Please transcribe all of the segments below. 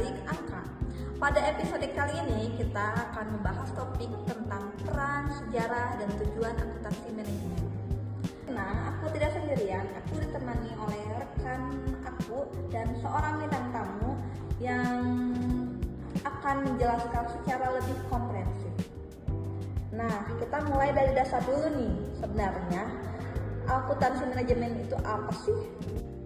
balik angka. Pada episode kali ini kita akan membahas topik tentang peran, sejarah, dan tujuan akuntansi manajemen. Nah, aku tidak sendirian, aku ditemani oleh rekan aku dan seorang bintang tamu yang akan menjelaskan secara lebih komprehensif. Nah, kita mulai dari dasar dulu nih. Sebenarnya, akuntansi manajemen itu apa sih?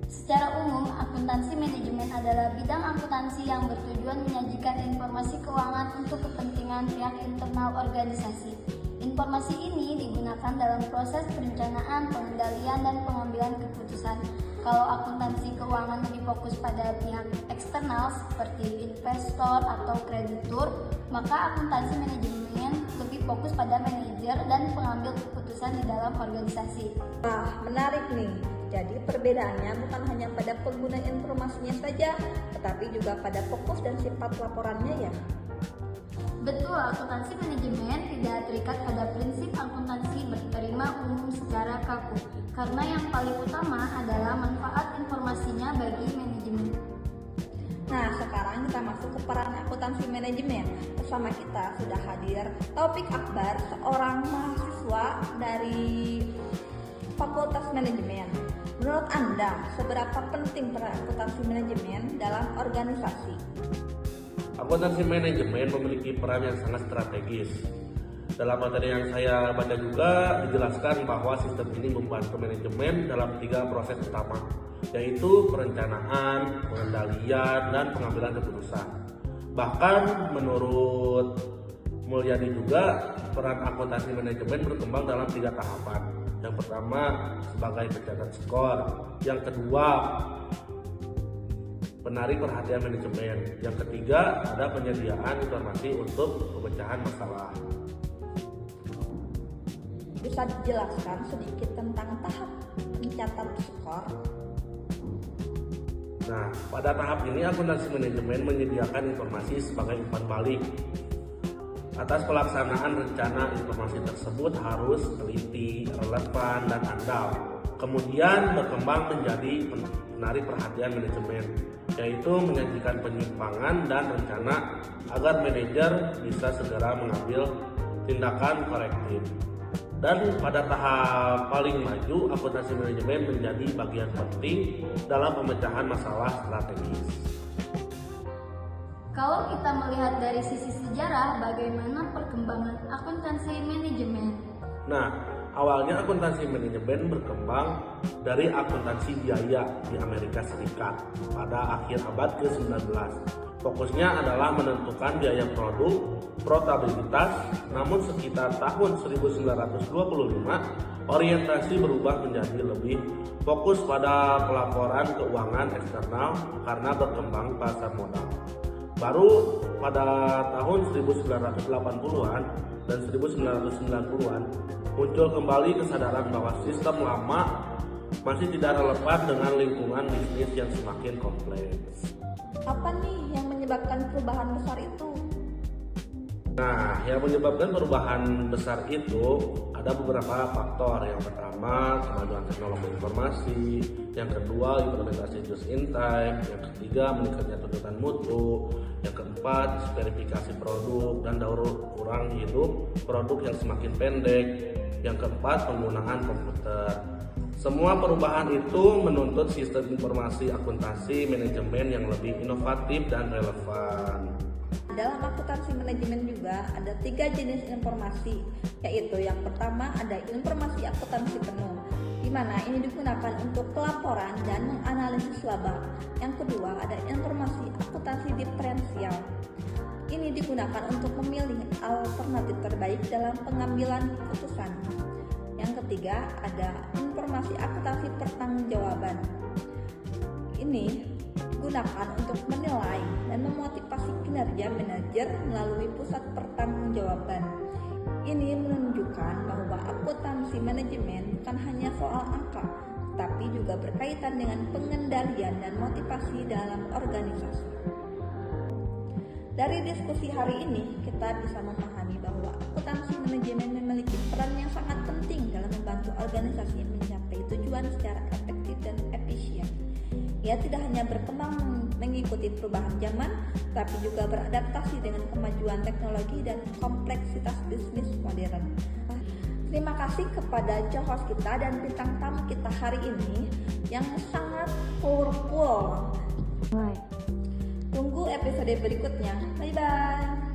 Secara umum, akuntansi manajemen adalah bidang akuntansi yang bertujuan menyajikan informasi keuangan untuk kepentingan pihak internal organisasi. Informasi ini digunakan dalam proses perencanaan, pengendalian, dan pengambilan keputusan. Kalau akuntansi keuangan lebih fokus pada pihak eksternal seperti investor atau kreditur, maka akuntansi manajemen lebih fokus pada manajer dan pengambil keputusan di dalam organisasi. Wah, menarik nih. Jadi perbedaannya bukan hanya pada pengguna informasinya saja, tetapi juga pada fokus dan sifat laporannya ya. Betul, akuntansi manajemen tidak terikat pada prinsip akuntansi berterima umum secara kaku, karena yang paling utama adalah manfaat informasinya bagi manajemen. Nah, sekarang kita masuk ke peran akuntansi manajemen. Bersama kita sudah hadir Taufik Akbar, seorang mahasiswa dari Fakultas Manajemen. Menurut Anda, seberapa penting peran akuntansi manajemen dalam organisasi? Akuntansi manajemen memiliki peran yang sangat strategis. Dalam materi yang saya baca juga dijelaskan bahwa sistem ini membantu manajemen dalam 3 proses utama, yaitu perencanaan, pengendalian, dan pengambilan keputusan. Bahkan menurut Mulyadi juga peran akuntansi manajemen berkembang dalam 3 tahapan. Yang pertama sebagai pencatat skor, yang kedua menarik perhatian manajemen, yang ketiga ada penyediaan informasi untuk pemecahan masalah. Bisa dijelaskan sedikit tentang tahap pencatat skor? Nah, pada tahap ini akuntansi manajemen menyediakan informasi sebagai umpan balik. Atas pelaksanaan rencana, informasi tersebut harus teliti, relevan, dan andal. Kemudian berkembang menjadi menarik perhatian manajemen, yaitu menyajikan penyimpangan dan rencana agar manajer bisa segera mengambil tindakan korektif. Dan pada tahap paling maju, akuntansi manajemen menjadi bagian penting dalam pemecahan masalah strategis. Kalau kita melihat dari sisi sejarah, bagaimana perkembangan akuntansi manajemen? Nah, awalnya akuntansi manajemen berkembang dari akuntansi biaya di Amerika Serikat pada akhir abad ke-19. Fokusnya adalah menentukan biaya produk, profitabilitas, namun sekitar tahun 1925, orientasi berubah menjadi lebih fokus pada pelaporan keuangan eksternal karena berkembang pasar modal. Baru pada tahun 1980-an dan 1990-an muncul kembali kesadaran bahwa sistem lama masih tidak relevan dengan lingkungan bisnis yang semakin kompleks. Apa nih yang menyebabkan perubahan besar itu? Nah, yang menyebabkan perubahan besar itu ada beberapa faktor. Yang pertama, kemajuan teknologi informasi. Yang kedua, implementasi just in time. Yang ketiga, meningkatnya tuntutan mutu. Yang keempat, verifikasi produk dan daur ulang hidup produk yang semakin pendek. Yang keempat, penggunaan komputer. Semua perubahan itu menuntut sistem informasi akuntansi manajemen yang lebih inovatif dan relevan. Dalam akuntansi manajemen juga ada 3 jenis informasi, yaitu yang pertama ada informasi akuntansi penuh, di mana ini digunakan untuk pelaporan dan menganalisis laba. Yang kedua ada informasi akuntansi diferensial. Ini digunakan untuk memilih alternatif terbaik dalam pengambilan keputusan. Yang ketiga ada informasi akuntansi pertanggungjawaban. Ini digunakan untuk menilai dan memotivasi kinerja manajer melalui pusat pertanggungjawaban. Ini menunjukkan bahwa akuntansi manajemen bukan hanya soal angka, tapi juga berkaitan dengan pengendalian dan motivasi dalam organisasi. Dari diskusi hari ini, kita bisa memahami bahwa akuntansi manajemen memiliki peran yang sangat penting dalam membantu organisasi mencapai tujuan secara efektif dan efisien. Ia tidak hanya berkembang mengikuti mengikuti perubahan zaman, tapi juga beradaptasi dengan kemajuan teknologi dan kompleksitas bisnis modern. Terima kasih kepada co-host kita dan bintang tamu kita hari ini yang sangat powerful. Tunggu episode berikutnya. Bye-bye.